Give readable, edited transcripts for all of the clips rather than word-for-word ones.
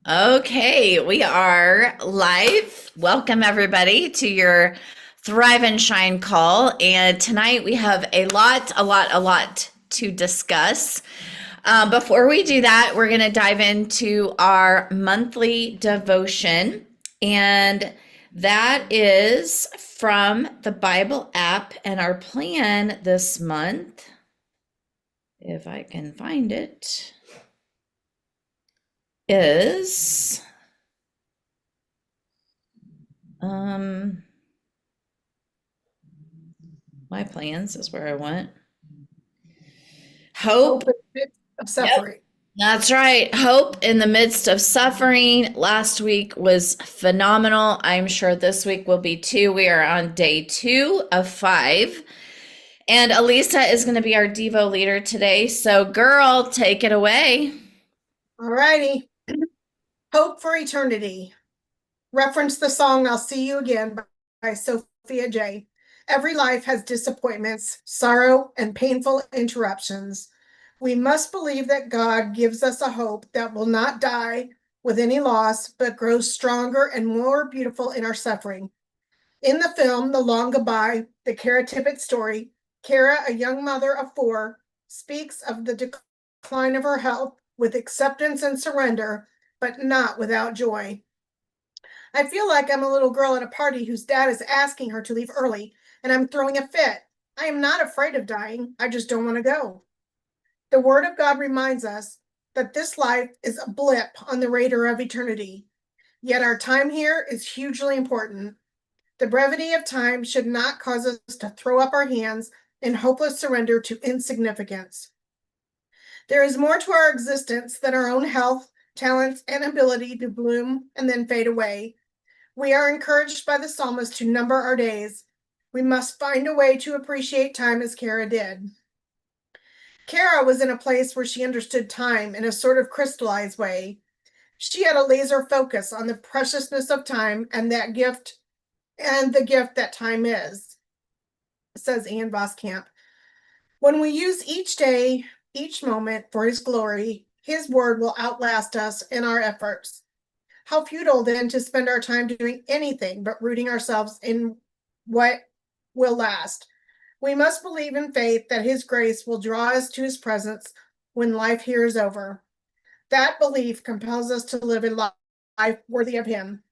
Okay, we are live. Welcome, everybody, to your Thrive and Shine call. And tonight we have a lot to discuss. Before we do that, we're going to dive into our monthly devotion. And that is from the Bible app. And our plan this month, if I can find it, is um my plans is where I went. Hope. Hope in the midst of Yep, suffering. that's right. Hope in the midst of suffering. Last week was phenomenal. I'm sure this week will be too. We are on day 2 of 5. And Elisa is going to be our Devo leader today. So, girl, take it away. All righty. Hope for Eternity. Reference the song I'll See You Again by Sophia J. Every life has disappointments, sorrow, and painful interruptions. We must believe that God gives us a hope that will not die with any loss, but grows stronger and more beautiful in our suffering. In the film, The Long Goodbye, the Kara Tippett story, Kara, a young mother of 4, speaks of the decline of her health with acceptance and surrender, but not without joy. I feel like I'm a little girl at a party whose dad is asking her to leave early, and I'm throwing a fit. I am not afraid of dying. I just don't want to go. The Word of God reminds us that this life is a blip on the radar of eternity. Yet our time here is hugely important. The brevity of time should not cause us to throw up our hands in hopeless surrender to insignificance. There is more to our existence than our own health, talents, and ability to bloom and then fade away. We are encouraged by the psalmist to number our days. We must find a way to appreciate time as Kara did. Kara was in a place where she understood time in a sort of crystallized way. She had a laser focus on the preciousness of time and the gift that time is, says Anne Voskamp. When we use each day, each moment for his glory, his word will outlast us in our efforts. How futile then to spend our time doing anything but rooting ourselves in what will last. We must believe in faith that his grace will draw us to his presence when life here is over. That belief compels us to live a life worthy of him.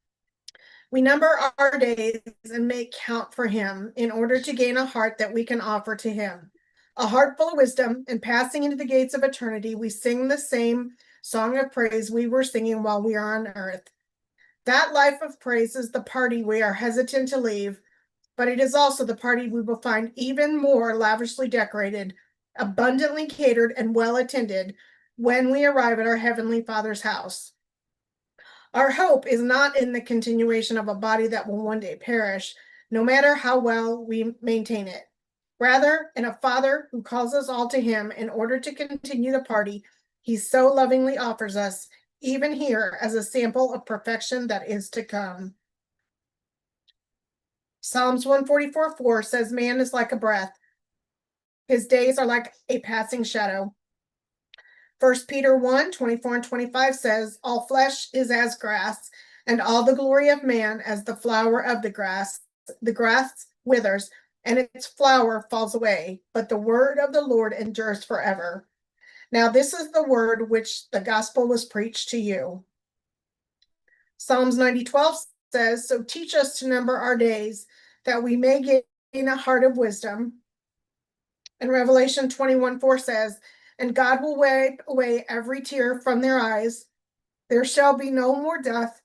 We number our days and make count for him in order to gain a heart that we can offer to him. A heart full of wisdom, and passing into the gates of eternity, we sing the same song of praise we were singing while we are on earth. That life of praise is the party we are hesitant to leave, but it is also the party we will find even more lavishly decorated, abundantly catered, and well attended when we arrive at our Heavenly Father's house. Our hope is not in the continuation of a body that will one day perish, no matter how well we maintain it. Rather, in a Father who calls us all to him in order to continue the party he so lovingly offers us, even here as a sample of perfection that is to come. Psalms 144:4 says, Man is like a breath. His days are like a passing shadow. 1 Peter 1:24 and 25 says, All flesh is as grass, and all the glory of man as the flower of the grass. The grass withers, and its flower falls away, but the word of the Lord endures forever. Now this is the word which the gospel was preached to you. Psalms 90:12 says, So teach us to number our days, that we may gain a heart of wisdom. And Revelation 21:4 says, And God will wipe away every tear from their eyes. There shall be no more death,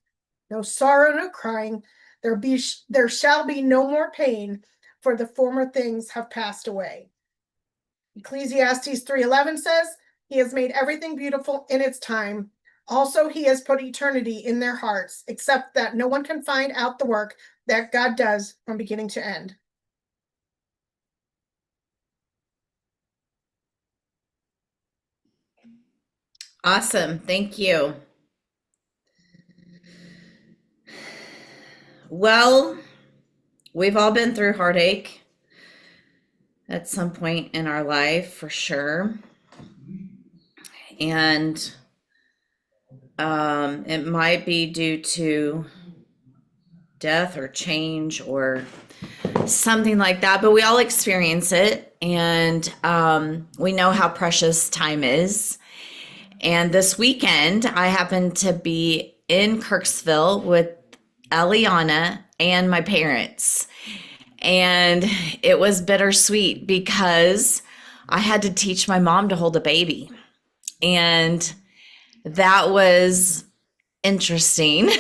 no sorrow, no crying. There shall be no more pain, for the former things have passed away. Ecclesiastes 3:11 says, He has made everything beautiful in its time. Also, he has put eternity in their hearts, except that no one can find out the work that God does from beginning to end. Awesome. Thank you. Well, we've all been through heartache at some point in our life, for sure. and it might be due to death or change or something like that, but we all experience it, and we know how precious time is. And this weekend, I happened to be in Kirksville with Eliana and my parents. And it was bittersweet because I had to teach my mom to hold a baby. And that was interesting,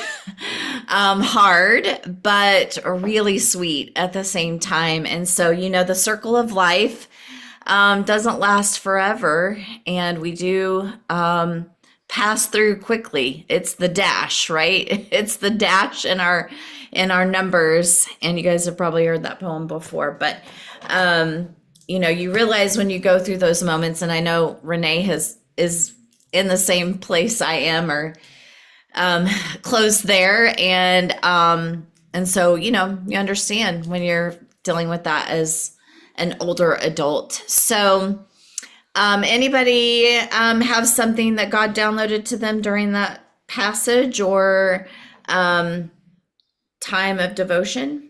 hard, but really sweet at the same time. And so, the circle of life doesn't last forever, and we do pass through quickly. It's the dash, right? It's the dash in our numbers, and you guys have probably heard that poem before. But you realize when you go through those moments, and I know Renee is in the same place I am, or close there, and so you understand when you're dealing with that as an older adult. So anybody have something that God downloaded to them during that passage or time of devotion?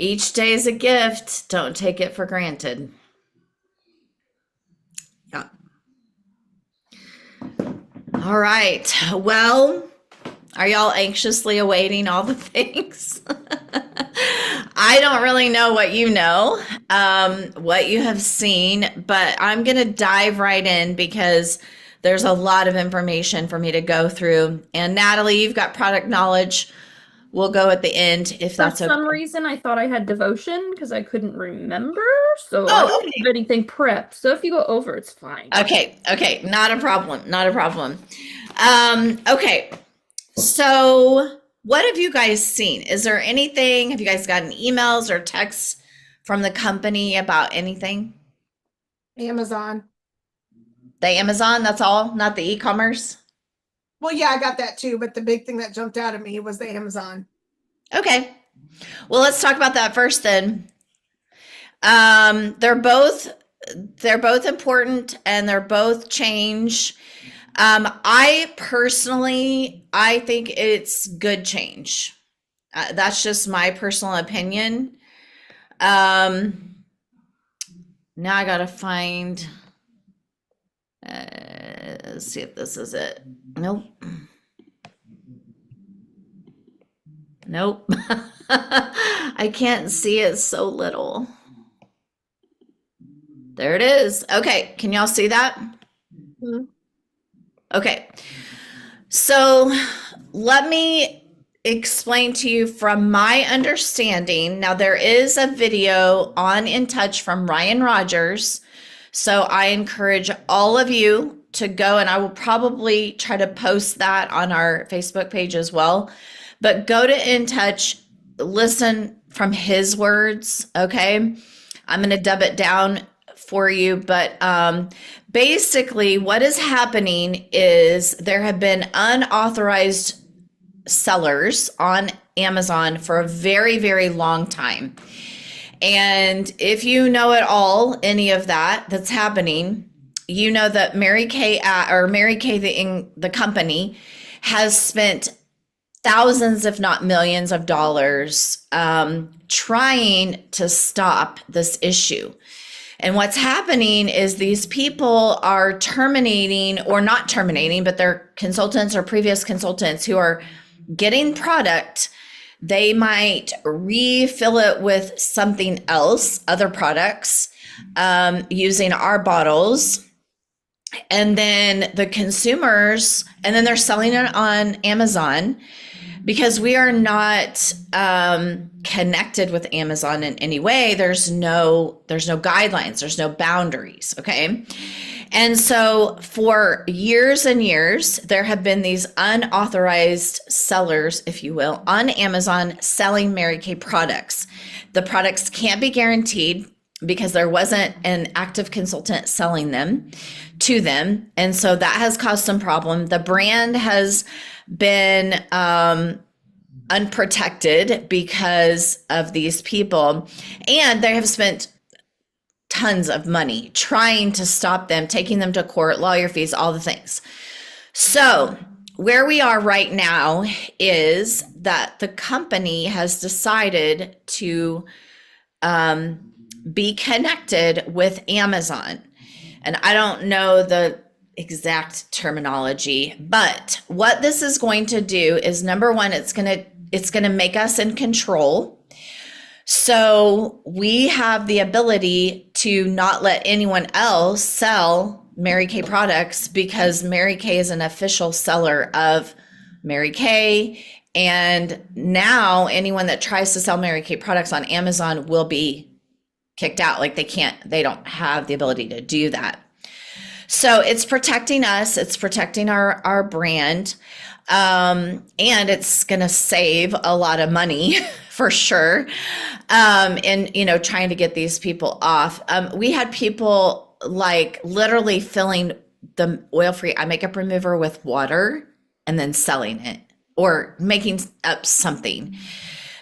Each day is a gift. Don't take it for granted. Yeah. All right. Well, are y'all anxiously awaiting all the things? I don't really know what you know, what you have seen, but I'm going to dive right in because there's a lot of information for me to go through. And Natalie, you've got product knowledge. We'll go at the end if that's For okay. some reason, I thought I had devotion because I couldn't remember, so I Oh, don't have anything prepped. So if you go over, it's fine. okay. Not a problem. Okay. So what have you guys seen? Is there anything? Have you guys gotten emails or texts from the company about anything? Amazon. The Amazon, that's all, not the e-commerce? Well, yeah, I got that too, but the big thing that jumped out at me was the Amazon. Okay. Well, let's talk about that first then. They're both important and they're both change. I personally, I think it's good change. That's just my personal opinion. Now I gotta find. Let's see if this is it. Nope. I can't see it so little. There it is. Okay, can y'all see that? Mhm. Okay. So let me explain to you from my understanding. Now, there is a video on In Touch from Ryan Rogers. So I encourage all of you to go, and I will probably try to post that on our Facebook page as well. But go to In Touch, listen from his words, okay? I'm going to dub it down for you, but basically what is happening is there have been unauthorized sellers on Amazon for a very, very long time. And if you know at all any of that's happening, you know that Mary Kay the company has spent thousands, if not millions of dollars trying to stop this issue. And what's happening is these people are terminating, or not terminating, but they're consultants or previous consultants who are getting product. They might refill it with something else, other products, using our bottles. And then the consumers, and then they're selling it on Amazon. Because we are not connected with Amazon in any way, there's no guidelines, there's no boundaries, okay? And so for years and years, there have been these unauthorized sellers, if you will, on Amazon selling Mary Kay products. The products can't be guaranteed because there wasn't an active consultant selling them to them. And so that has caused some problem. The brand has been unprotected because of these people. And they have spent tons of money trying to stop them, taking them to court, lawyer fees, all the things. So, where we are right now is that the company has decided to be connected with Amazon. And I don't know the exact terminology, but what this is going to do is, number one, it's going to make us in control. So we have the ability to not let anyone else sell Mary Kay products, because Mary Kay is an official seller of Mary Kay. And now anyone that tries to sell Mary Kay products on Amazon will be kicked out. Like they don't have the ability to do that. So it's protecting us, it's protecting our brand, and it's going to save a lot of money for sure. And trying to get these people off. We had people like literally filling the oil-free eye makeup remover with water and then selling it or making up something.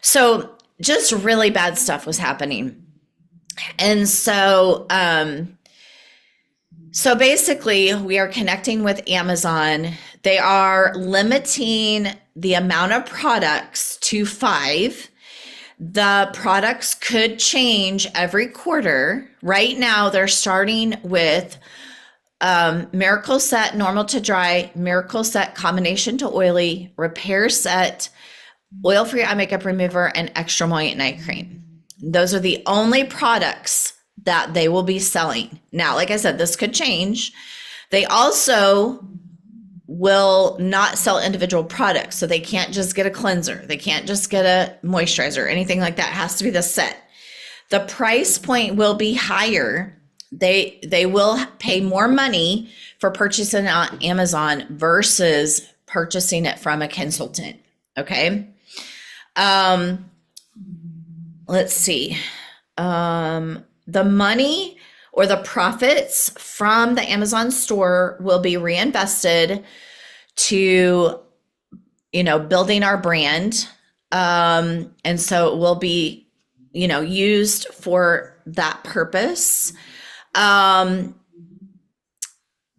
So just really bad stuff was happening. And so basically we are connecting with Amazon. They are limiting the amount of products to 5. The products could change every quarter. Right now, they're starting with Miracle Set Normal to Dry, Miracle Set Combination to Oily, Repair Set, Oil-Free Eye Makeup Remover, and Extra Emollient Night Cream. Those are the only products that they will be selling. Now, like I said, this could change. They also will not sell individual products. So they can't just get a cleanser. They can't just get a moisturizer, anything like that. It has to be the set. The price point will be higher. They will pay more money for purchasing on Amazon versus purchasing it from a consultant. Okay. Let's see. The money or the profits from the Amazon store will be reinvested to, building our brand. And so it will be, used for that purpose. And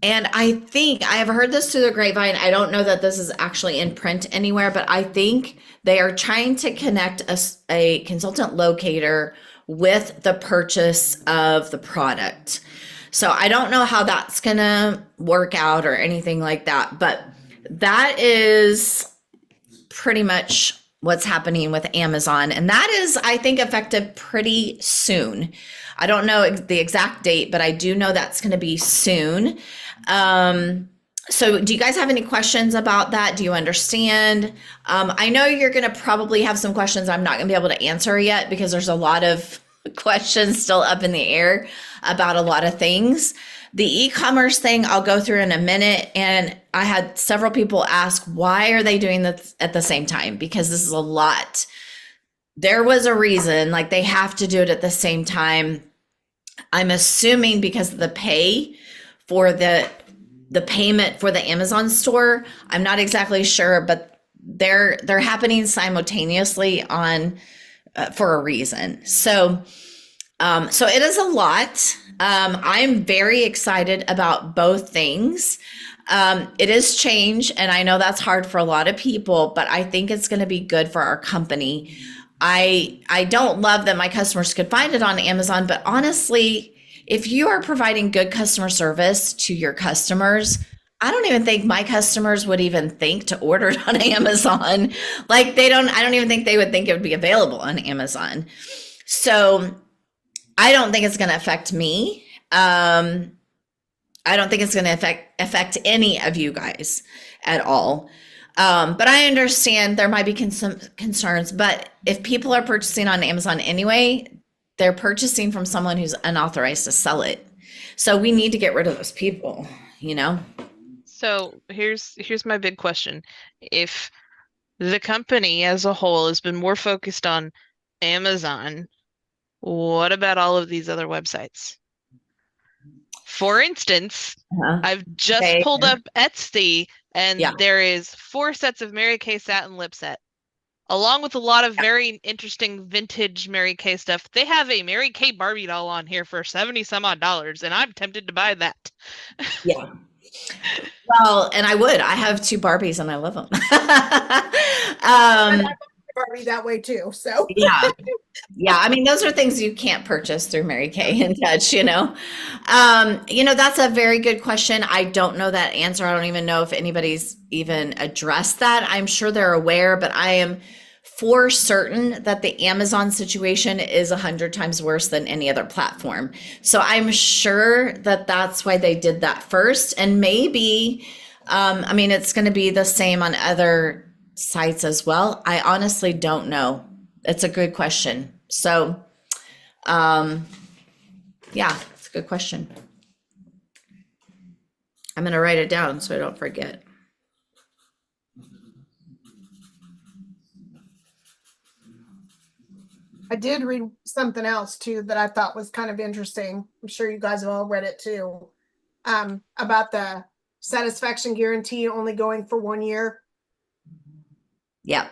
I think I have heard this through the grapevine. I don't know that this is actually in print anywhere, but I think they are trying to connect a consultant locator with the purchase of the product. So I don't know how that's going to work out or anything like that, but that is pretty much what's happening with Amazon. And that is, I think, effective pretty soon. I don't know the exact date, but I do know that's going to be soon. So do you guys have any questions about that? Do you understand? I know you're going to probably have some questions I'm not going to be able to answer yet, because there's a lot of questions still up in the air about a lot of things. The e-commerce thing I'll go through in a minute. And I had several people ask, why are they doing this at the same time? Because this is a lot. There was a reason, like they have to do it at the same time. I'm assuming because of the pay for the payment for the Amazon store. I'm not exactly sure, but they're happening simultaneously on for a reason. So it is a lot. I'm very excited about both things. It is change, and I know that's hard for a lot of people, but I think it's going to be good for our company. I don't love that my customers could find it on Amazon, but honestly, if you are providing good customer service to your customers, I don't even think my customers would even think to order it on Amazon. Like I don't even think they would think it would be available on Amazon. So I don't think it's going to affect me. I don't think it's going to affect any of you guys at all. But I understand there might be some concerns, but if people are purchasing on Amazon anyway, they're purchasing from someone who's unauthorized to sell it. So we need to get rid of those people, So here's my big question. If the company as a whole has been more focused on Amazon, what about all of these other websites? For instance, I've just pulled up Etsy, and there is 4 sets of Mary Kay satin lip set along with a lot of very interesting vintage Mary Kay stuff. They have a Mary Kay Barbie doll on here for 70 some odd dollars, and I'm tempted to buy that. Yeah. Well, and I have two Barbies and I love them. And um, I Barbie that way too. So yeah. Yeah, I mean, those are things you can't purchase through Mary Kay and Touch, that's a very good question. I don't know that answer. I don't even know if anybody's even addressed that. I'm sure they're aware, but I am for certain that the Amazon situation is 100 times worse than any other platform. So I'm sure that that's why they did that first. And maybe, it's going to be the same on other sites as well. I honestly don't know. It's a good question. So, yeah, it's a good question. I'm going to write it down so I don't forget. I did read something else too that I thought was kind of interesting. I'm sure you guys have all read it too. About the satisfaction guarantee only going for 1 year. Yeah.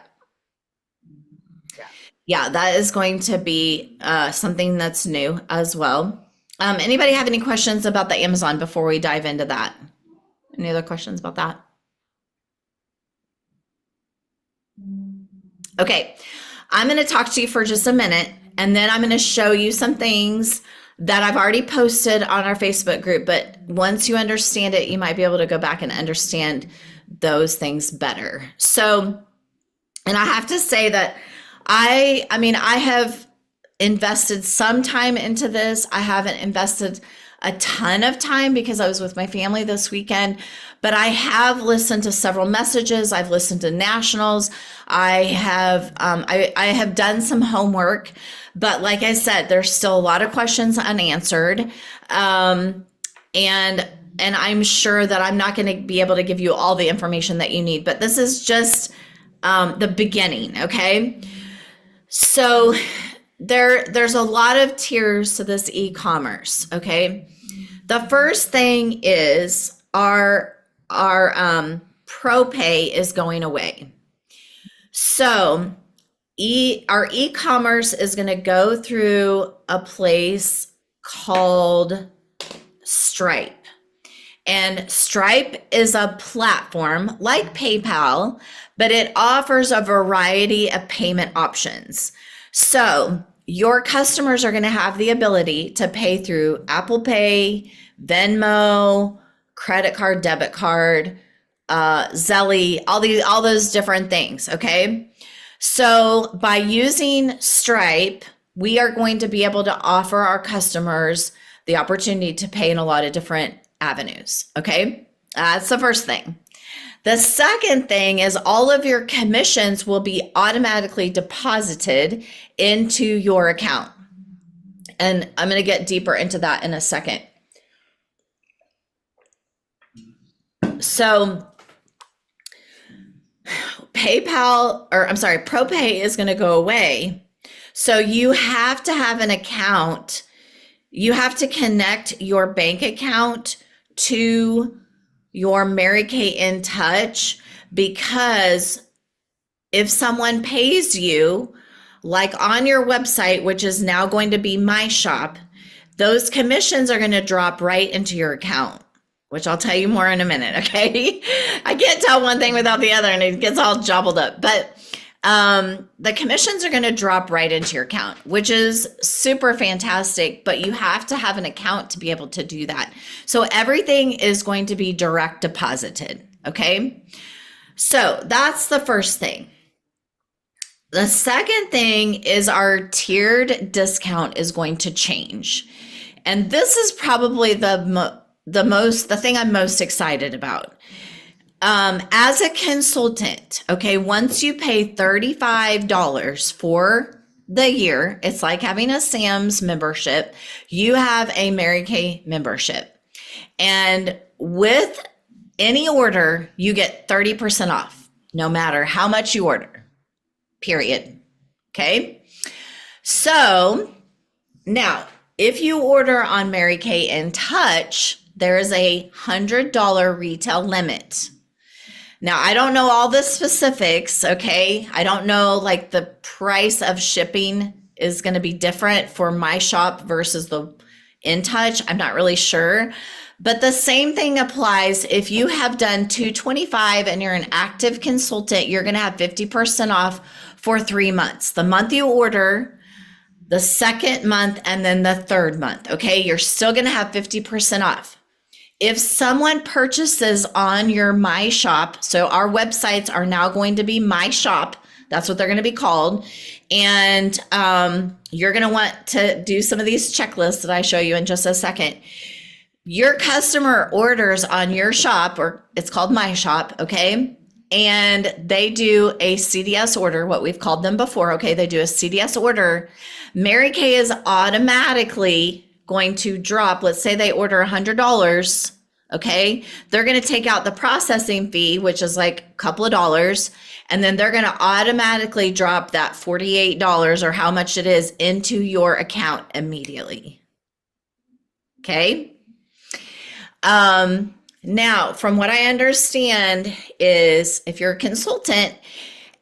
Yeah, that is going to be something that's new as well. Anybody have any questions about the Amazon before we dive into that? Any other questions about that? Okay, I'm going to talk to you for just a minute, and then I'm going to show you some things that I've already posted on our Facebook group. But once you understand it, you might be able to go back and understand those things better. So, and I have to say that I have invested some time into this. I haven't invested a ton of time because I was with my family this weekend, but I have listened to several messages. I've listened to nationals. I have done some homework, but like I said, there's still a lot of questions unanswered. And I'm sure that I'm not going to be able to give you all the information that you need, but this is just the beginning. Okay. So there's a lot of tiers to this e-commerce. Okay. The first thing is our pro pay is going away. So our e-commerce is going to go through a place called Stripe. And Stripe is a platform like PayPal, but it offers a variety of payment options. So your customers are going to have the ability to pay through Apple Pay, Venmo, credit card, debit card, Zelle, all those different things. Okay. So by using Stripe, we are going to be able to offer our customers the opportunity to pay in a lot of different avenues. Okay. That's the first thing. The second thing is all of your commissions will be automatically deposited into your account. And I'm going to get deeper into that in a second. So ProPay is going to go away. So you have to have an account. You have to connect your bank account to your Mary Kay in Touch, because if someone pays you, like on your website, which is now going to be My Shop, those commissions are going to drop right into your account, which I'll tell you more in a minute. Okay. I can't tell one thing without the other and it gets all jumbled up, but the commissions are going to drop right into your account, which is super fantastic, but you have to have an account to be able to do that. So everything is going to be direct deposited. Okay. So that's the first thing. The second thing is our tiered discount is going to change. And this is probably the thing I'm most excited about. As a consultant, okay, once you pay $35 for the year, it's like having a Sam's membership. You have a Mary Kay membership. And with any order, you get 30% off, no matter how much you order, period. Okay. So now, if you order on Mary Kay in Touch, there is a $100 retail limit. Now, I don't know all the specifics, okay? I don't know like the price of shipping is going to be different for my shop versus the In Touch. I'm not really sure. But the same thing applies if you have done 225 and you're an active consultant, you're going to have 50% off for 3 months. The month you order, the second month, and then the third month, okay? You're still going to have 50% off. If someone purchases on your My Shop, so our websites are now going to be My Shop, that's what they're going to be called. And you're going to want to do some of these checklists that I show you in just a second. Your customer orders on your shop, or it's called My Shop, okay? And they do a CDS order, what we've called them before, okay? They do a CDS order. Mary Kay is automatically going to drop, let's say they order $100, okay? They're going to take out the processing fee, which is like a couple of dollars, and then they're going to automatically drop that $48 or how much it is into your account immediately. Okay? Now, from what I understand is if you're a consultant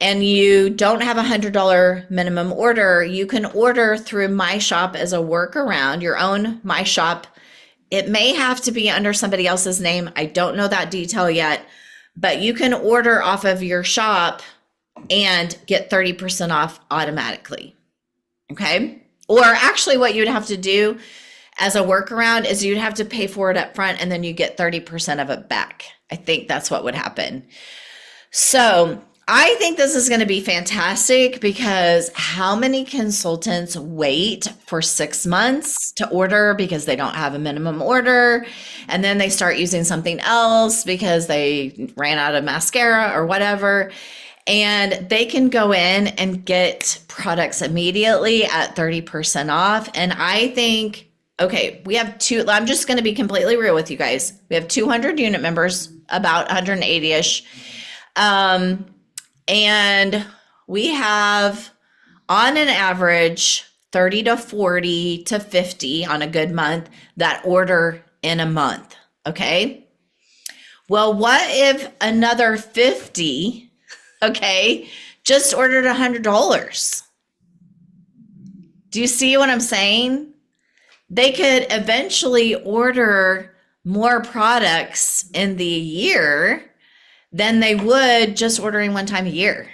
and you don't have $100 minimum order, you can order through My Shop as a workaround, your own My Shop. It may have to be under somebody else's name. I don't know that detail yet, but you can order off of your shop and get 30% off automatically. Okay? Or actually what you'd have to do as a workaround is you'd have to pay for it up front and then you get 30% of it back. I think that's what would happen. So I think this is going to be fantastic because how many consultants wait for 6 months to order because they don't have a minimum order, and then they start using something else because they ran out of mascara or whatever, and they can go in and get products immediately at 30% off. And I think, okay, we have I'm just going to be completely real with you guys. We have 200 unit members, about 180-ish. And we have on an average 30 to 40 to 50 on a good month that order in a month. Okay. Well, what if another 50, okay, just ordered $100? Do you see what I'm saying? They could eventually order more products in the year than they would just ordering one time a year.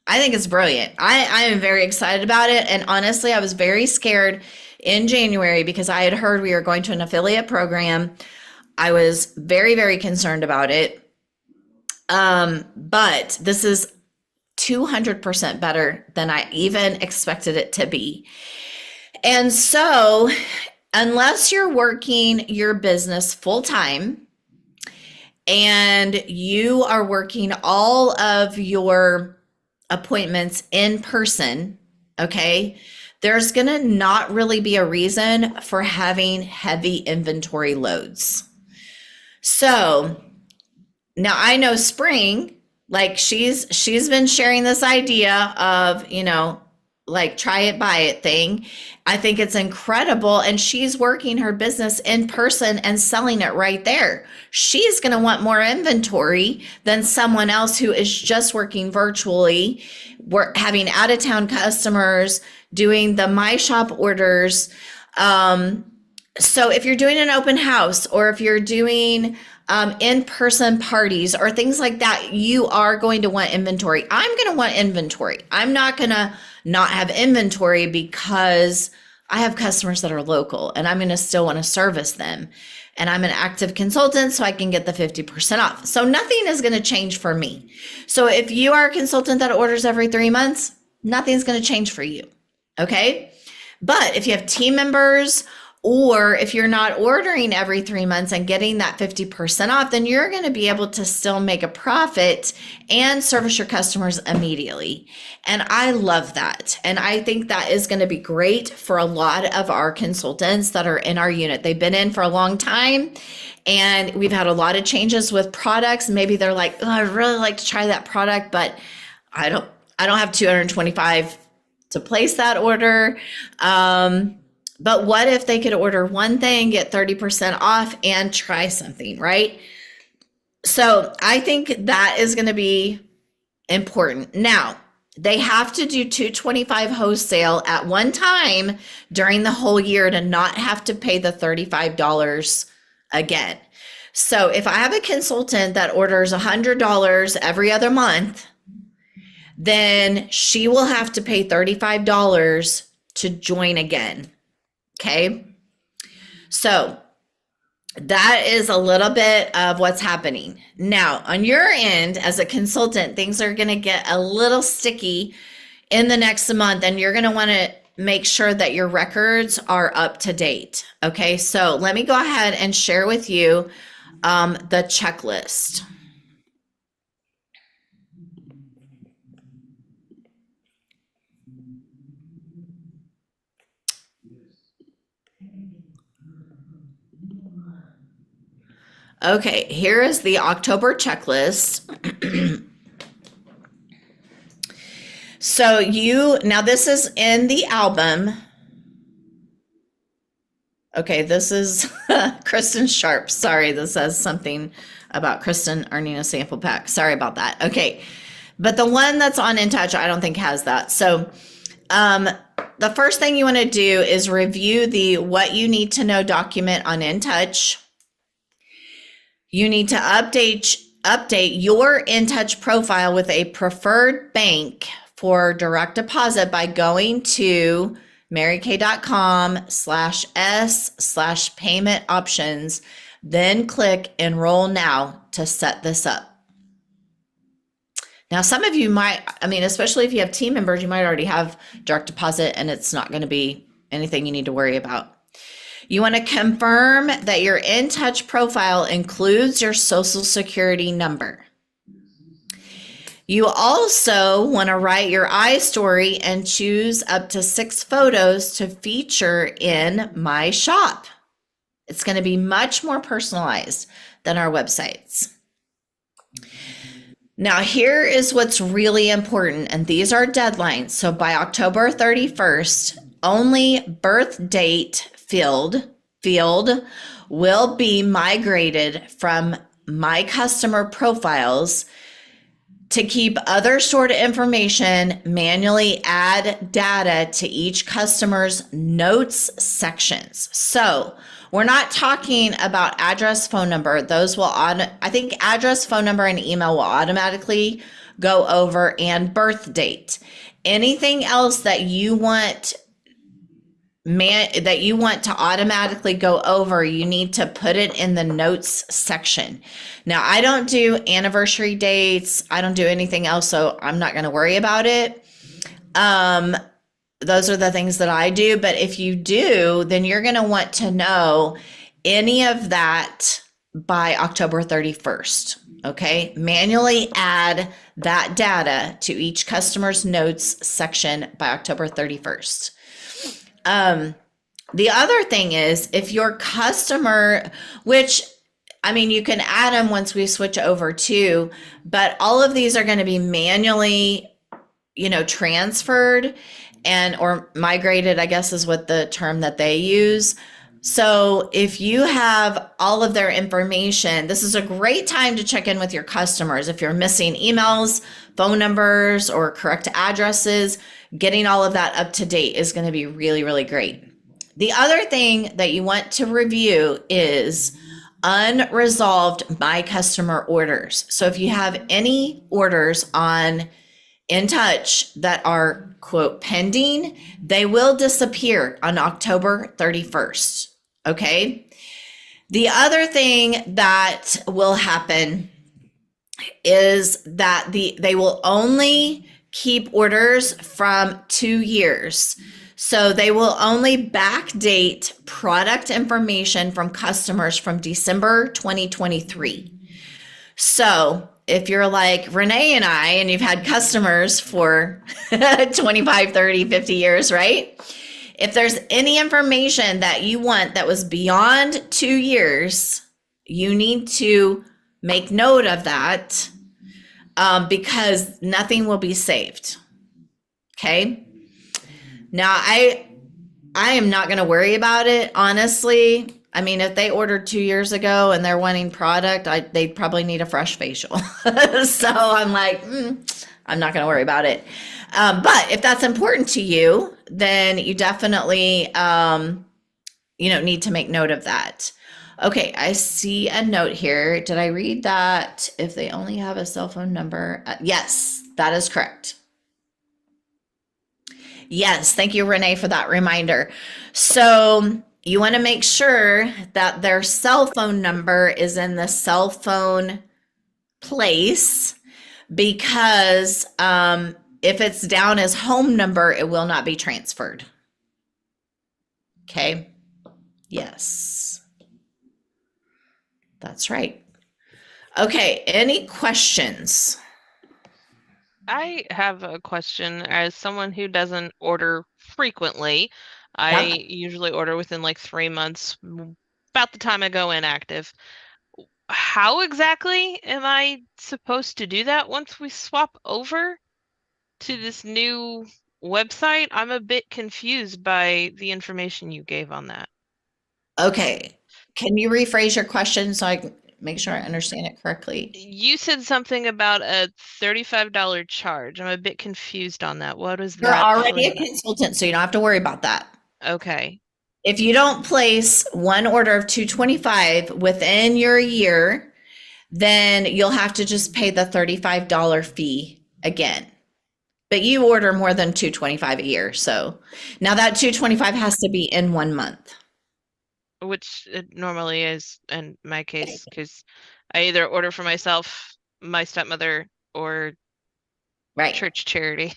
I think it's brilliant. I am very excited about it. And honestly, I was very scared in January because I had heard we were going to an affiliate program. I was very, very concerned about it. But this is 200% better than I even expected it to be. And so unless you're working your business full time, and you are working all of your appointments in person, okay, there's going to not really be a reason for having heavy inventory loads. So now I know Spring, like she's been sharing this idea of, like try it, buy it thing. I think it's incredible. And she's working her business in person and selling it right there. She's going to want more inventory than someone else who is just working virtually. We're having out of town customers doing the My Shop orders. So if you're doing an open house or if you're doing in-person parties or things like that, you are going to want inventory. I'm going to want inventory. I'm not going to not have inventory because I have customers that are local and I'm going to still want to service them. And I'm an active consultant, so I can get the 50% off. So nothing is going to change for me. So if you are a consultant that orders every 3 months, nothing's going to change for you. Okay. But if you have team members, or if you're not ordering every 3 months and getting that 50% off, then you're going to be able to still make a profit and service your customers immediately. And I love that. And I think that is going to be great for a lot of our consultants that are in our unit. They've been in for a long time and we've had a lot of changes with products. Maybe they're like, oh, I'd really like to try that product, but I don't have 225 to place that order. But what if they could order one thing, get 30% off and try something, right? So I think that is going to be important. Now, they have to do 225 wholesale at one time during the whole year to not have to pay the $35 again. So if I have a consultant that orders $100 every other month, then she will have to pay $35 to join again. Okay. So that is a little bit of what's happening. Now, on your end, as a consultant, things are going to get a little sticky in the next month, and you're going to want to make sure that your records are up to date. Okay, so let me go ahead and share with you the checklist. Okay, here is the October checklist. So now this is in the album. Okay, this is Kristen Sharp. Sorry, this says something about Kristen earning a sample pack. Sorry about that. Okay, but the one that's on InTouch, I don't think has that. So the first thing you want to do is review the what you need to know document on InTouch. You need to update your InTouch profile with a preferred bank for direct deposit by going to marykay.com/s/payment options, then click enroll now to set this up. Now, some of you might, especially if you have team members, you might already have direct deposit and it's not going to be anything you need to worry about. You want to confirm that your InTouch profile includes your social security number. You also want to write your iStory and choose up to 6 photos to feature in My Shop. It's going to be much more personalized than our websites. Now, here is what's really important, and these are deadlines. So by October 31st, only birth date field will be migrated from My Customer Profiles. To keep other stored information, manually add data to each customer's notes sections. So we're not talking about address, phone number. Those will I think address, phone number, and email will automatically go over, and birth date. Anything else that you want to automatically go over, you need to put it in the notes section. Now, I don't do anniversary dates. I don't do anything else, so I'm not going to worry about it. Those are the things that I do. But if you do, then you're going to want to know any of that by October 31st. Okay. Manually add that data to each customer's notes section by October 31st. The other thing is, if your customer, which you can add them once we switch over to, but all of these are going to be manually, transferred or migrated, I guess is what the term that they use. So if you have all of their information, this is a great time to check in with your customers. If you're missing emails, phone numbers, or correct addresses, getting all of that up to date is going to be really, really great. The other thing that you want to review is unresolved My Customer orders. So if you have any orders on InTouch that are, quote, pending, they will disappear on October 31st. Okay. The other thing that will happen is that they will only keep orders from 2 years. So they will only backdate product information from customers from December 2023. So if you're like Renee and I, and you've had customers for 25, 30, 50 years, right? If there's any information that you want that was beyond 2 years, you need to make note of that because nothing will be saved. Okay. Now, I am not going to worry about it, honestly. I mean, if they ordered 2 years ago and they're wanting product, they probably need a fresh facial. So I'm like, I'm not going to worry about it. But if that's important to you, then you definitely, need to make note of that. Okay, I see a note here. Did I read that? If they only have a cell phone number, yes, that is correct. Yes, thank you, Renee, for that reminder. So you want to make sure that their cell phone number is in the cell phone place because if it's down as home number, it will not be transferred. Okay. Yes, that's right. Okay, any questions? I have a question. As someone who doesn't order frequently, I Yep. usually order within like 3 months, about the time I go inactive. How exactly am I supposed to do that once we swap over to this new website? I'm a bit confused by the information you gave on that. Okay. Can you rephrase your question so I can make sure I understand it correctly? You said something about a $35 charge. I'm a bit confused on that. What is You're that already a for? consultant, so you don't have to worry about that. Okay. If you don't place one order of 225 within your year, then you'll have to just pay the $35 fee again. But you order more than 225 a year. So now that 225 has to be in 1 month. Which it normally is in my case, because I either order for myself, my stepmother, or Right. church charity.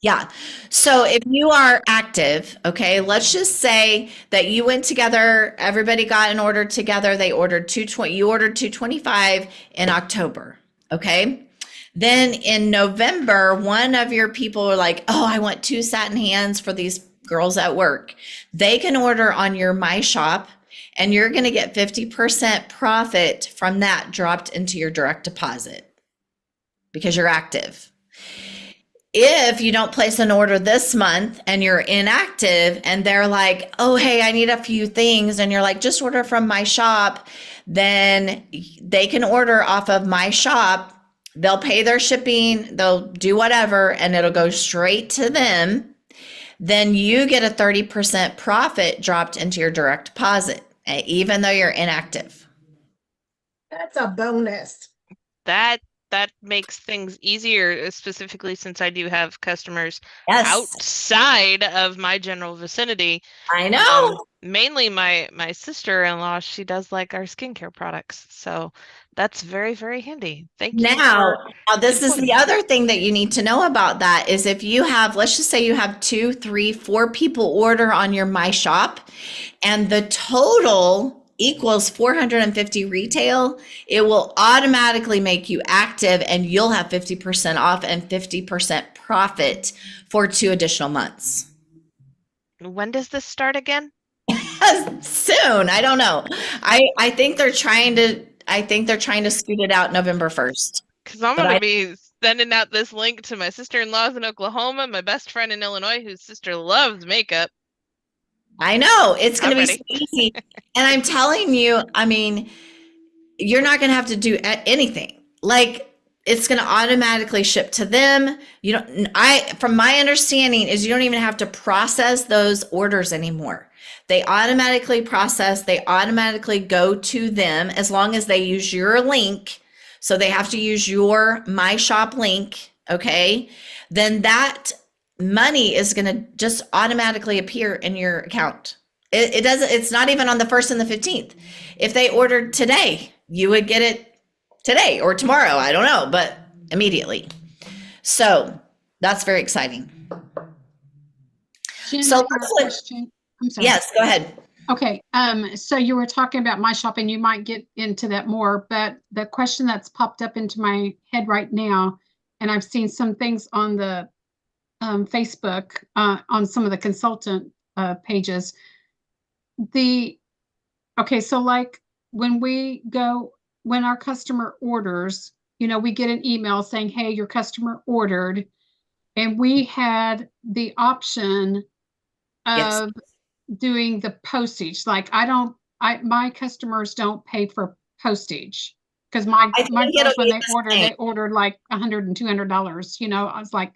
Yeah. So if you are active, okay, let's just say that you went together, everybody got an order together, they ordered 220, you ordered 225 in October, okay? Then in November, one of your people are like, "Oh, I want 2 satin hands for these girls at work." They can order on your My Shop and you're going to get 50% profit from that dropped into your direct deposit because you're active. If you don't place an order this month and you're inactive and they're like, "Oh, hey, I need a few things," and you're like, "Just order from My Shop," then they can order off of My Shop. They'll pay their shipping, they'll do whatever, and it'll go straight to them. Then you get a 30% profit dropped into your direct deposit, even though you're inactive. That's a bonus. That makes things easier, specifically since I do have customers Yes, outside of my general vicinity. I know. Mainly my sister-in-law, she does like our skincare products. So that's very, very handy. Thank you Now, for this is informing the me. other thing that you need to know about that is if you have, let's just say you have 2, 3, 4 people order on your My Shop and the total equals 450 retail, it will automatically make you active and you'll have 50% off and 50% profit for 2 additional months. When does this start again? Soon, I don't know. I think they're trying to scoot it out November 1st. Because I'm But going to I be sending out this link to my sister-in-laws in Oklahoma, my best friend in Illinois, whose sister loves makeup. I know it's going I'm to be so ready. easy. And I'm telling you, I mean, you're not going to have to do anything. Like it's going to automatically ship to them. You don't, from my understanding is you don't even have to process those orders anymore. They automatically process, they automatically go to them as long as they use your link. So they have to use your My Shop link. Okay. Then that money is going to just automatically appear in your account. It doesn't, it's not even on the 1st and the 15th. If they ordered today, you would get it today or tomorrow. I don't know, but immediately. So that's very exciting. Jen, So I have let's a question. I'm sorry. yes, go ahead. Okay, so you were talking about My Shop, and you might get into that more, but the question that's popped up into my head right now, and I've seen some things on the Facebook, on some of the consultant pages. Okay, so like when when our customer orders, we get an email saying, "Hey, your customer ordered," and we had the option Yes. of doing the postage. Like I my customers don't pay for postage. Because my I think girls, it'll when be they the order, same. they ordered like $100 and $200. I was like,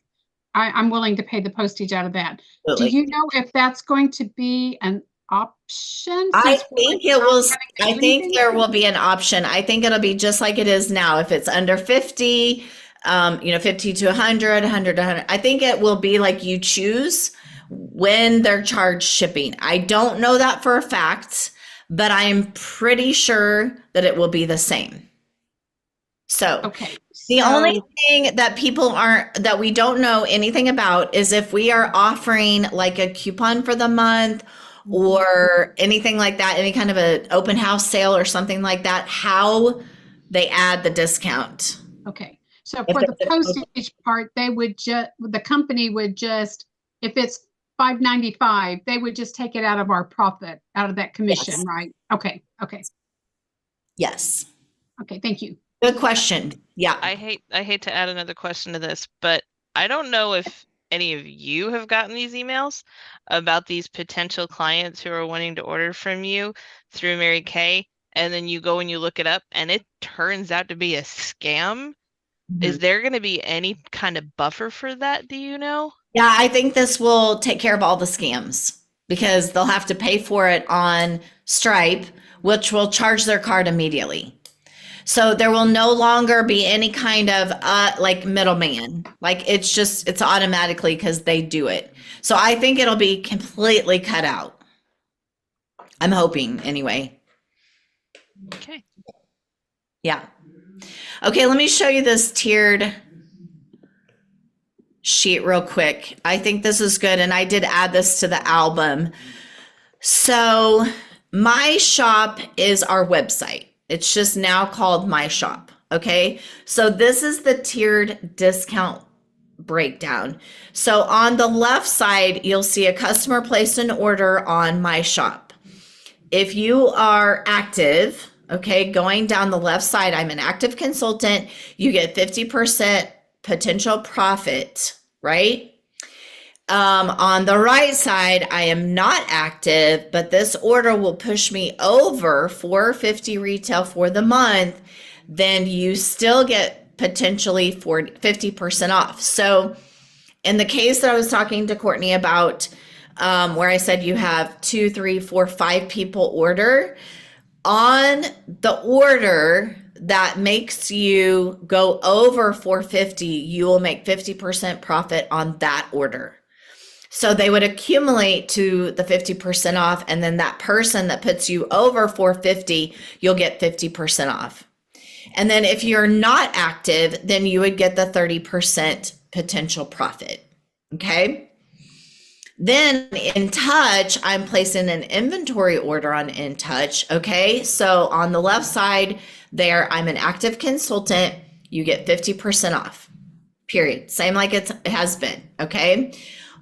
I'm willing to pay the postage out of that. Do Absolutely. you know if that's going to be an option I since we're think it not will, having to I do think anything? there will be an option. I think it'll be just like it is now. If it's under 50, 50 to 100, 100 to 100. I think it will be like you choose when they're charged shipping. I don't know that for a fact, but I'm pretty sure that it will be the same. So Okay. the only So, thing that we don't know anything about is if we are offering like a coupon for the month or anything like that, any kind of an open house sale or something like that, how they add the discount. okay. So If for the there's postage part, the company would just, if it's $5.95, they would just take it out of our profit, out of that commission, Yes. right? Okay. Yes. Okay. Thank you. Good question. Yeah. I hate to add another question to this, but I don't know if any of you have gotten these emails about these potential clients who are wanting to order from you through Mary Kay, and then you go and you look it up and it turns out to be a scam. Is there going to be any kind of buffer for that? Do you know? Yeah, I think this will take care of all the scams because they'll have to pay for it on Stripe, which will charge their card immediately. So there will no longer be any kind of like middleman. Like it's automatically because they do it. So I think it'll be completely cut out. I'm hoping anyway. Okay. Yeah. Okay, let me show you this tiered sheet real quick. I think this is good, and I did add this to the album. So my shop is our website. It's just now called my shop. Okay. So this is the tiered discount breakdown. So on the left side, you'll see a customer placed an order on my shop. If you are active, okay, going down the left side, I'm an active consultant. You get 50% potential profit, right? On the right side, I am not active, but this order will push me over $450 retail for the month. Then you still get potentially 50% off. So in the case that I was talking to Courtney about, where I said you have 2, 3, 4, 5 people order, on the order that makes you go over 450, you will make 50% profit on that order. So they would accumulate to the 50% off, and then that person that puts you over 450, you'll get 50% off. And then if you're not active, then you would get the 30% potential profit. Okay. Then in Touch, I'm placing an inventory order on In Touch. Okay. So on the left side there, I'm an active consultant. You get 50% off, period. Same like it has been. Okay.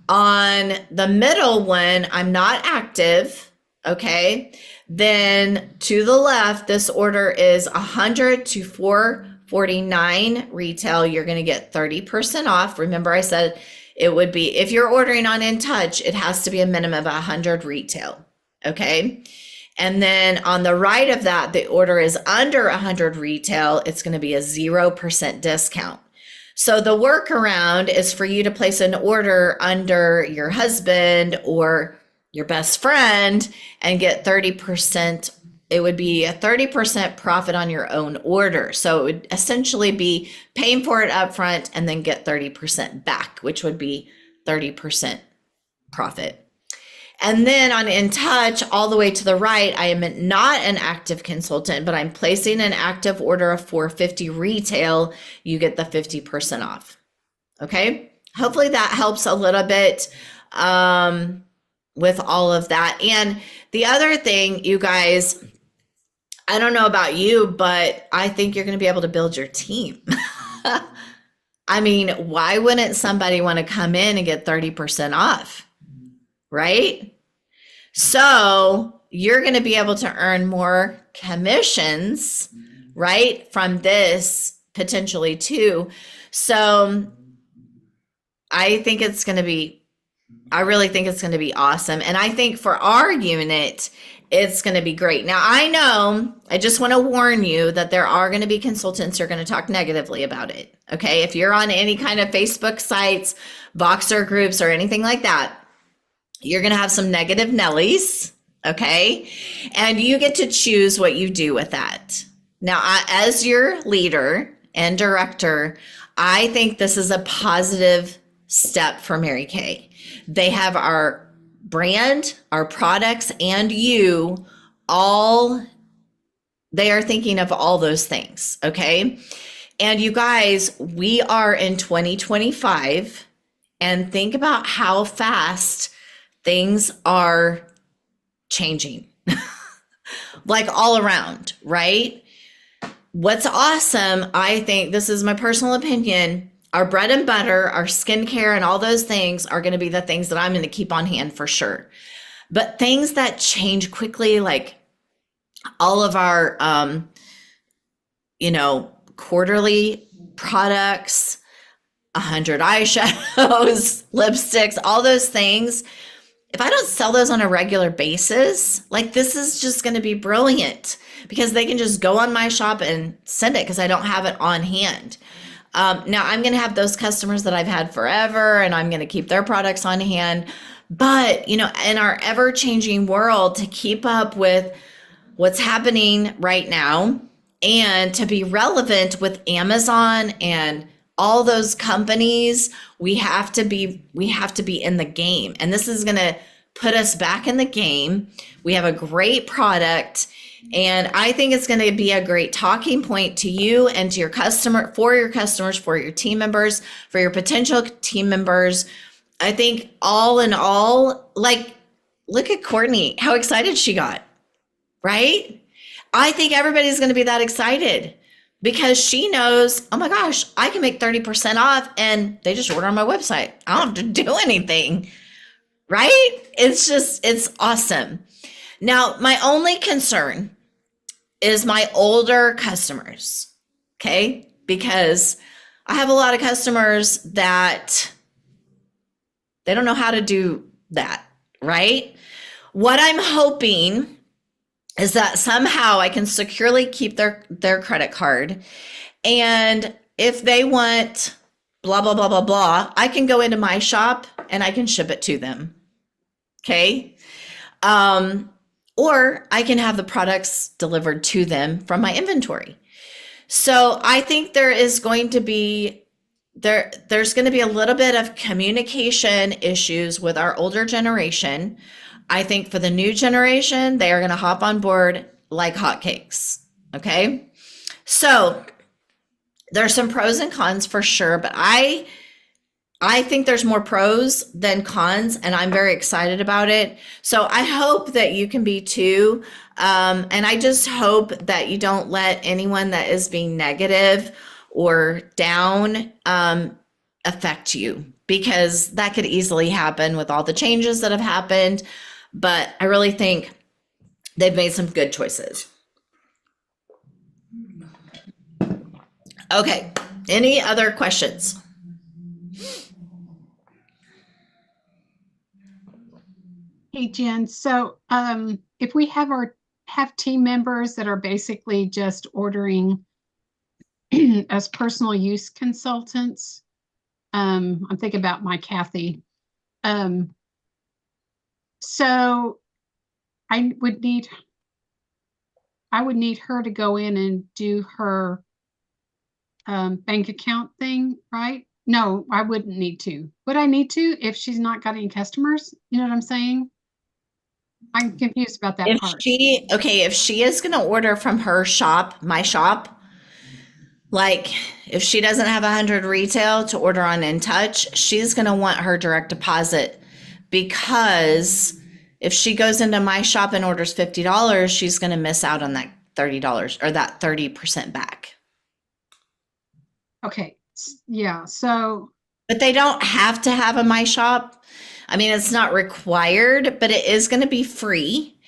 On the middle one, I'm not active. Okay. Then to the left, this order is 100 to 449 retail. You're going to get 30% off. Remember, I said it would be, if you're ordering on In Touch, it has to be a minimum of 100 retail. Okay. And then on the right of that, the order is under 100 retail. It's going to be a 0% discount. So the workaround is for you to place an order under your husband or your best friend and get 30%. It would be a 30% profit on your own order. So it would essentially be paying for it up front and then get 30% back, which would be 30% profit. And then on In Touch, all the way to the right, I am not an active consultant, but I'm placing an active order of 450 retail. You get the 50% off. Okay. Hopefully that helps a little bit with all of that. And the other thing, you guys, I don't know about you, but I think you're going to be able to build your team. I mean, why wouldn't somebody want to come in and get 30% off? Right? So you're going to be able to earn more commissions, right, from this potentially too. So I really think it's going to be awesome. And I think for our unit, It's going to be great. Now, I know, I just want to warn you that there are going to be consultants who are going to talk negatively about it. Okay. If you're on any kind of Facebook sites, Voxer groups, or anything like that, you're going to have some negative Nellies. Okay. And you get to choose what you do with that. Now, as your leader and director, I think this is a positive step for Mary Kay. They have our brand, our products, and you all, they are thinking of all those things. Okay. And you guys, we are in 2025, and think about how fast things are changing, like all around, right? What's awesome, I think, this is my personal opinion, our bread and butter, our skincare, and all those things are going to be the things that I'm going to keep on hand for sure. But things that change quickly, like all of our, quarterly products, 100 eyeshadows, lipsticks, all those things. If I don't sell those on a regular basis, like, this is just going to be brilliant because they can just go on my shop and send it because I don't have it on hand. Now, I'm going to have those customers that I've had forever, and I'm going to keep their products on hand. But, in our ever-changing world, to keep up with what's happening right now and to be relevant with Amazon and all those companies, we have to be in the game. And this is going to put us back in the game. We have a great product, and I think it's going to be a great talking point to you and to your customer, for your customers, for your team members, for your potential team members. I think all in all, like, look at Courtney, how excited she got, right? I think everybody's going to be that excited because she knows, oh my gosh, I can make 30% off, and they just order on my website. I don't have to do anything, right? It's awesome. Now, my only concern is my older customers, okay? Because I have a lot of customers that they don't know how to do that, right? What I'm hoping is that somehow I can securely keep their credit card. And if they want blah, blah, blah, blah, blah, I can go into my shop and I can ship it to them. Okay. Or I can have the products delivered to them from my inventory. So I think there's going to be a little bit of communication issues with our older generation. I think for the new generation, they are going to hop on board like hotcakes. Okay. So there's some pros and cons for sure, but I think there's more pros than cons, and I'm very excited about it. So I hope that you can be too. And I just hope that you don't let anyone that is being negative or down affect you, because that could easily happen with all the changes that have happened. But I really think they've made some good choices. Okay, any other questions? Hey, Jen, so if we have team members that are basically just ordering as personal use consultants, I'm thinking about my Kathy. So I would need her to go in and do her bank account thing, right? No, I wouldn't need to. Would I need to if she's not got any customers? You know what I'm saying? I'm confused about that part. If she is going to order from her shop, my shop, like if she doesn't have 100 retail to order on InTouch, she's going to want her direct deposit, because if she goes into my shop and orders $50, she's going to miss out on that $30 or that 30% back. Okay. Yeah. So, but they don't have to have a My Shop. I mean, it's not required, but it is going to be free.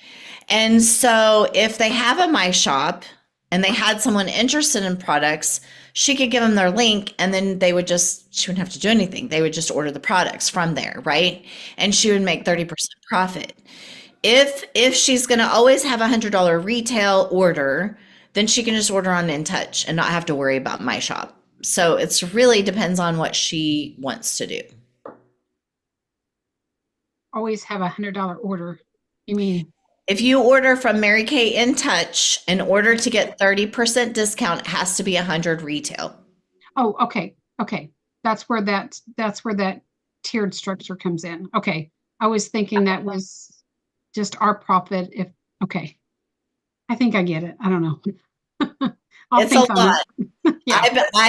And so if they have a My Shop and they had someone interested in products, she could give them their link, and then she wouldn't have to do anything. They would just order the products from there, right? And she would make 30% profit. if she's going to always have $100 retail order, then she can just order on In Touch and not have to worry about my shop. So it's really depends on what she wants to do. Always have $100 order. You mean, If you order from Mary Kay In Touch, in order to get 30% discount, it has to be 100 retail. oh, okay, okay. That's where that tiered structure comes in. Okay. I was thinking that was just our profit if, okay. I think I get it. I don't know. I'll It's think a on lot. it. Yeah. I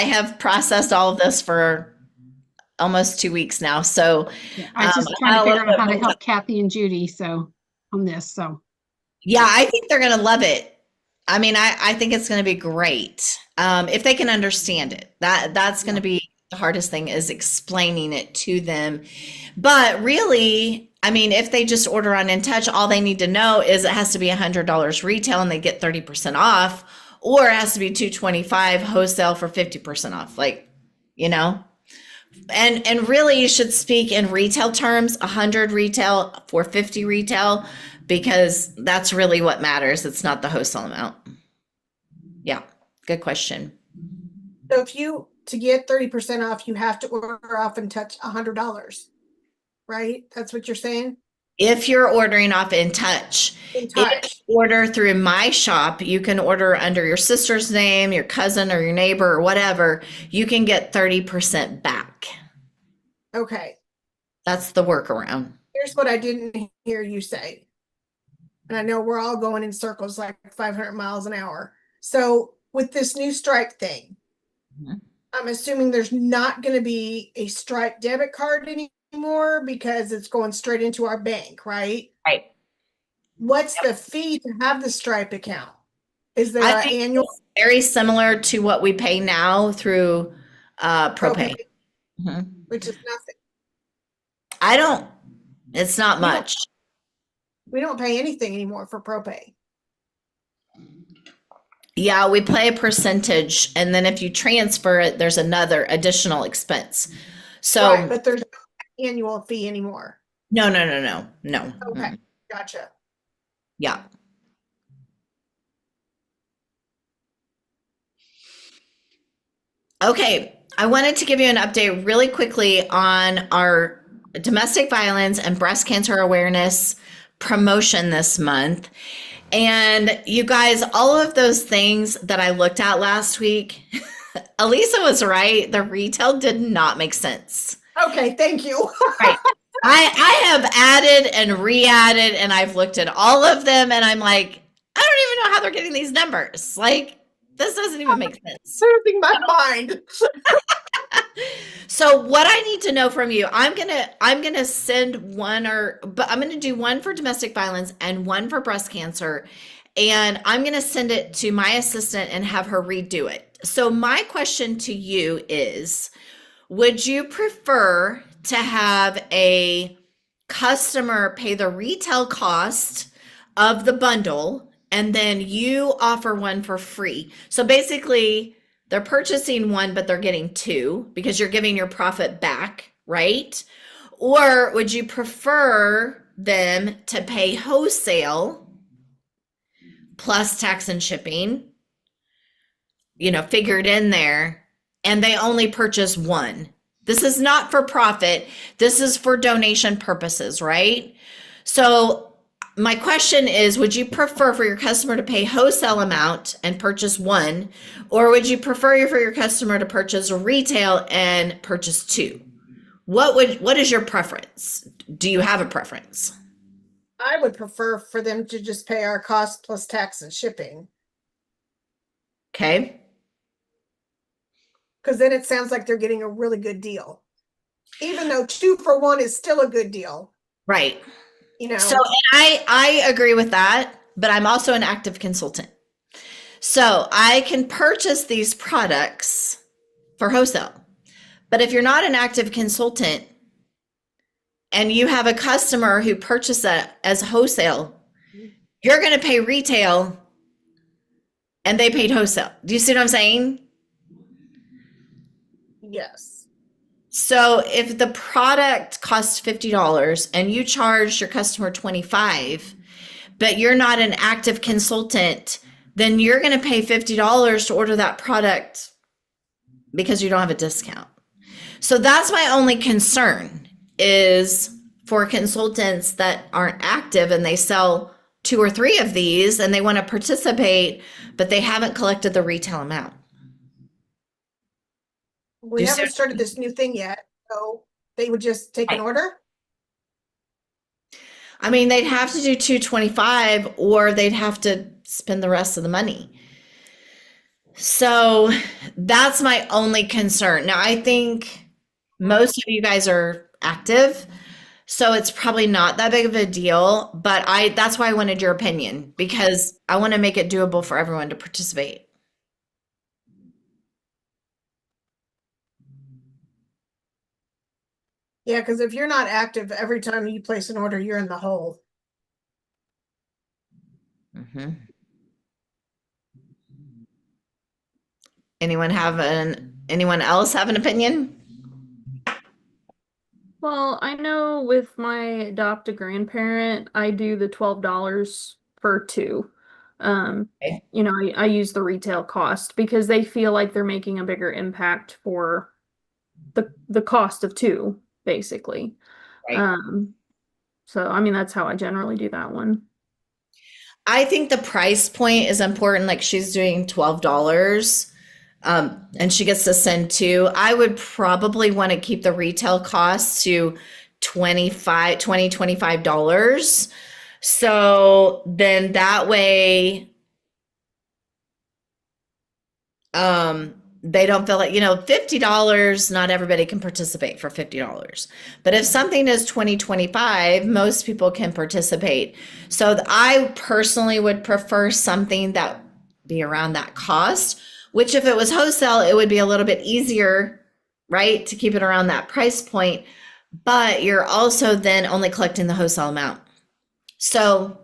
have processed all of this for almost 2 weeks now. So Yeah, I was just I trying to got a figure little out how bit to more help Kathy and Judy, so on this, so yeah, I think they're going to love it. I mean, I think it's going to be great if they can understand it. That's going to be the hardest thing is explaining it to them. But really, I mean, if they just order on In Touch, all they need to know is it has to be $100 retail and they get 30% off, or it has to be $225 wholesale for 50% off. Like, you know, and really you should speak in retail terms, 100 retail, 450 retail, because that's really what matters. It's not the wholesale amount. Yeah, good question. So if you, to get 30% off, you have to order off In Touch $100, right? That's what you're saying? If you're ordering off In Touch, In if Touch. you order through my shop, you can order under your sister's name, your cousin or your neighbor or whatever, you can get 30% back. Okay. That's the workaround. Here's what I didn't hear you say. And I know we're all going in circles like 500 miles an hour. So with this new Stripe thing, Mhm. I'm assuming there's not going to be a Stripe debit card anymore because it's going straight into our bank, right? Right. What's the fee to have the Stripe account? Is there I an think annual it's very similar to what we pay now through ProPay. propay, Mhm. which is nothing? I don't, it's not We don't- much. We don't pay anything anymore for propay. Yeah, we pay a percentage, and then if you transfer it, there's another additional expense. So Right, but there's no annual fee anymore. no. Okay, Mm, gotcha. yeah. Okay, I wanted to give you an update really quickly on our domestic violence and breast cancer awareness promotion this month. And you guys, all of those things that I looked at last week, Elisa was right. The retail did not make sense. Okay, thank you. Right. I have added and re-added and I've looked at all of them and I'm like, I don't even know how they're getting these numbers. Like, this doesn't even make sense. Losing my mind. So what I need to know from you, I'm gonna send but I'm gonna do one for domestic violence and one for breast cancer, and I'm gonna send it to my assistant and have her redo it. So my question to you is, would you prefer to have a customer pay the retail cost of the bundle and then you offer one for free? So basically, they're purchasing one, but they're getting two because you're giving your profit back, right? Or would you prefer them to pay wholesale plus tax and shipping, figured in there, and they only purchase one? This is not for profit. This is for donation purposes, right? So my question is, would you prefer for your customer to pay wholesale amount and purchase one, or would you prefer for your customer to purchase retail and purchase two? What is your preference? Do you have a preference? I would prefer for them to just pay our cost plus tax and shipping, Okay. because then it sounds like they're getting a really good deal. Even though 2 for 1 is still a good deal, Right. you know. So and I agree with that, but I'm also an active consultant. So I can purchase these products for wholesale. But if you're not an active consultant and you have a customer who purchased that as wholesale, you're going to pay retail and they paid wholesale. Do you see what I'm saying? Yes. So if the product costs $50 and you charge your customer 25, but you're not an active consultant, then you're going to pay $50 to order that product because you don't have a discount. So that's my only concern is for consultants that aren't active and they sell 2 or 3 of these and they want to participate, but they haven't collected the retail amount. We You haven't see- started this new thing yet, so they would just take an order? I mean, they'd have to do 225 or they'd have to spend the rest of the money. So that's my only concern. Now, I think most of you guys are active, so it's probably not that big of a deal, but that's why I wanted your opinion because I want to make it doable for everyone to participate. Yeah, because if you're not active, every time you place an order, you're in the hole. Mm-hmm. Anyone else have an opinion? Well, I know with my adopted grandparent, I do the $12 for 2. Okay. You know, I use the retail cost because they feel like they're making a bigger impact for the cost of 2, basically. Right. So I mean that's how I generally do that one. I think the price point is important. Like she's doing $12, and she gets to send 2. I would probably want to keep the retail cost to $25. So then that way, they don't feel like, $50, not everybody can participate for $50. But if something is 25, most people can participate. So I personally would prefer something that be around that cost, which if it was wholesale, it would be a little bit easier, right, to keep it around that price point. But you're also then only collecting the wholesale amount. So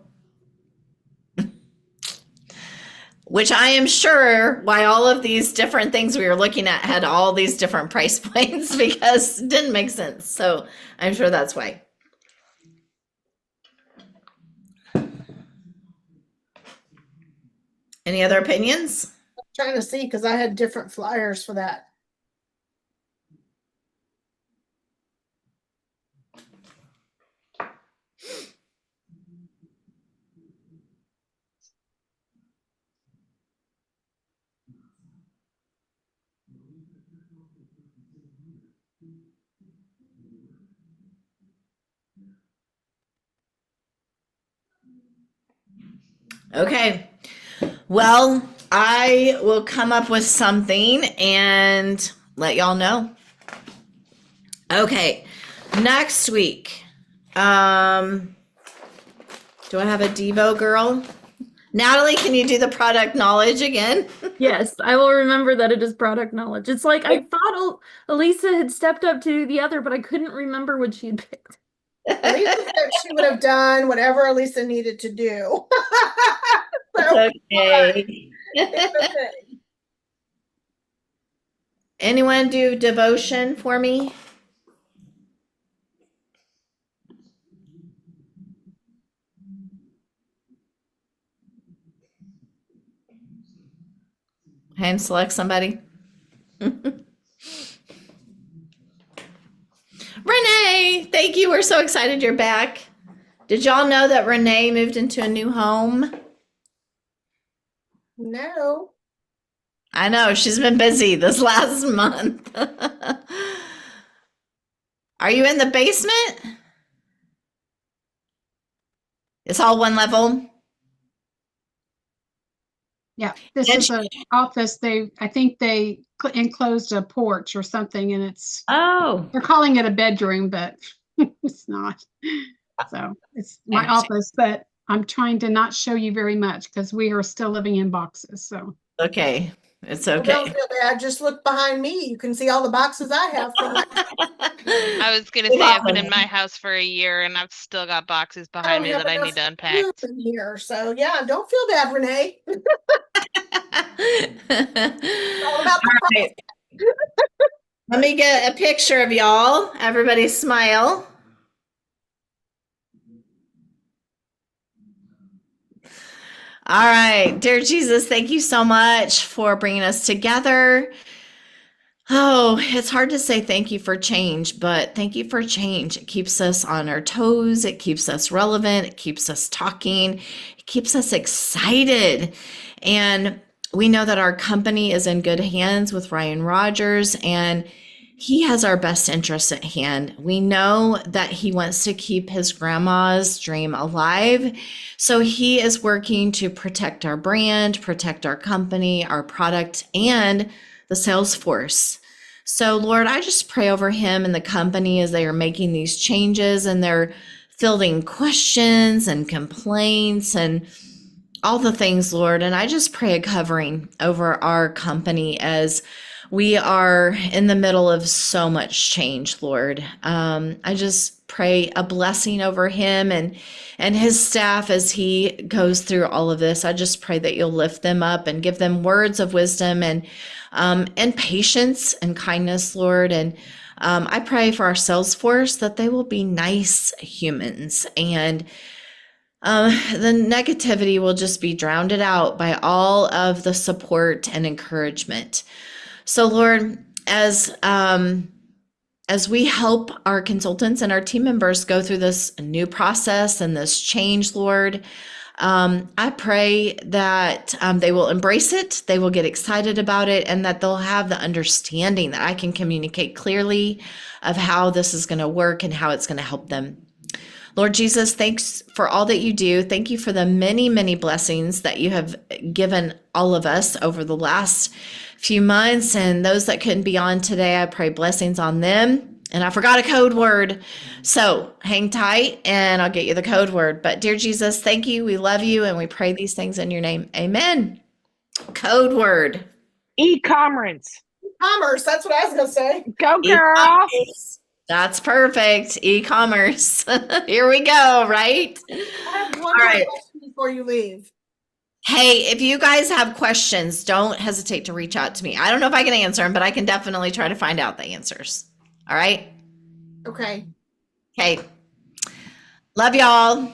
which I am sure why all of these different things we were looking at had all these different price points because it didn't make sense. So I'm sure that's why. Any other opinions? Trying to see because I had different flyers for that. Okay. Well, I will come up with something and let y'all know. Okay. Next week. Do I have a Devo girl? Natalie, can you do the product knowledge again? Yes, I will remember that it is product knowledge. It's like I thought Elisa had stepped up to the other, but I couldn't remember what she had picked. Elisa said she would have done whatever Elisa needed to do. So, Okay. it's okay. Anyone do devotion for me? Hand select somebody. Renee, thank you. We're so excited you're back. Did y'all know that Renee moved into a new home? No. I know, she's been busy this last month. Are you in the basement? It's all one level? Yeah, this And is an office. I think they enclosed a porch or something, and Oh, they're calling it a bedroom, but it's not. So it's my Interesting. office, but I'm trying to not show you very much because we are still living in boxes. So okay. It's Well, okay. don't feel bad. Just look behind me. You can see all the boxes I have from my I was gonna Good say I've been luck. in my house for a year and I've still got boxes I behind don't me have that I enough need to unpack. room in here. So yeah, don't feel bad, Renee. All about the All right. Let me get a picture of y'all. Everybody smile. All right. Dear Jesus, thank you so much for bringing us together. Oh, it's hard to say thank you for change, but thank you for change. It keeps us on our toes. It keeps us relevant. It keeps us talking. It keeps us excited. And we know that our company is in good hands with Ryan Rogers, and he has our best interests at hand. We know that he wants to keep his grandma's dream alive. So he is working to protect our brand, protect our company, our product, and the sales force. So, Lord, I just pray over him and the company as they are making these changes and they're fielding questions and complaints and all the things, Lord. And I just pray a covering over our company as we are in the middle of so much change, Lord. I just pray a blessing over him and his staff as he goes through all of this. I just pray that you'll lift them up and give them words of wisdom and patience and kindness, Lord. And I pray for our sales force that they will be nice humans and the negativity will just be drowned out by all of the support and encouragement. So, Lord, as we help our consultants and our team members go through this new process and this change, Lord, I pray that they will embrace it, they will get excited about it, and that they'll have the understanding that I can communicate clearly of how this is going to work and how it's going to help them. Lord Jesus, thanks for all that you do. Thank you for the many, many blessings that you have given all of us over the last few months. And those that couldn't be on today, I pray blessings on them. And I forgot a code word. So hang tight and I'll get you the code word. But dear Jesus, thank you. We love you and we pray these things in your name. Amen. Code word. E-commerce. Commerce, that's what I was gonna say. Go, girl. E-commerce. That's perfect. E-commerce. Here we go, right? I have one All more right. question before you leave. Hey, if you guys have questions, don't hesitate to reach out to me. I don't know if I can answer them, but I can definitely try to find out the answers. All right? Okay. Okay. Love y'all.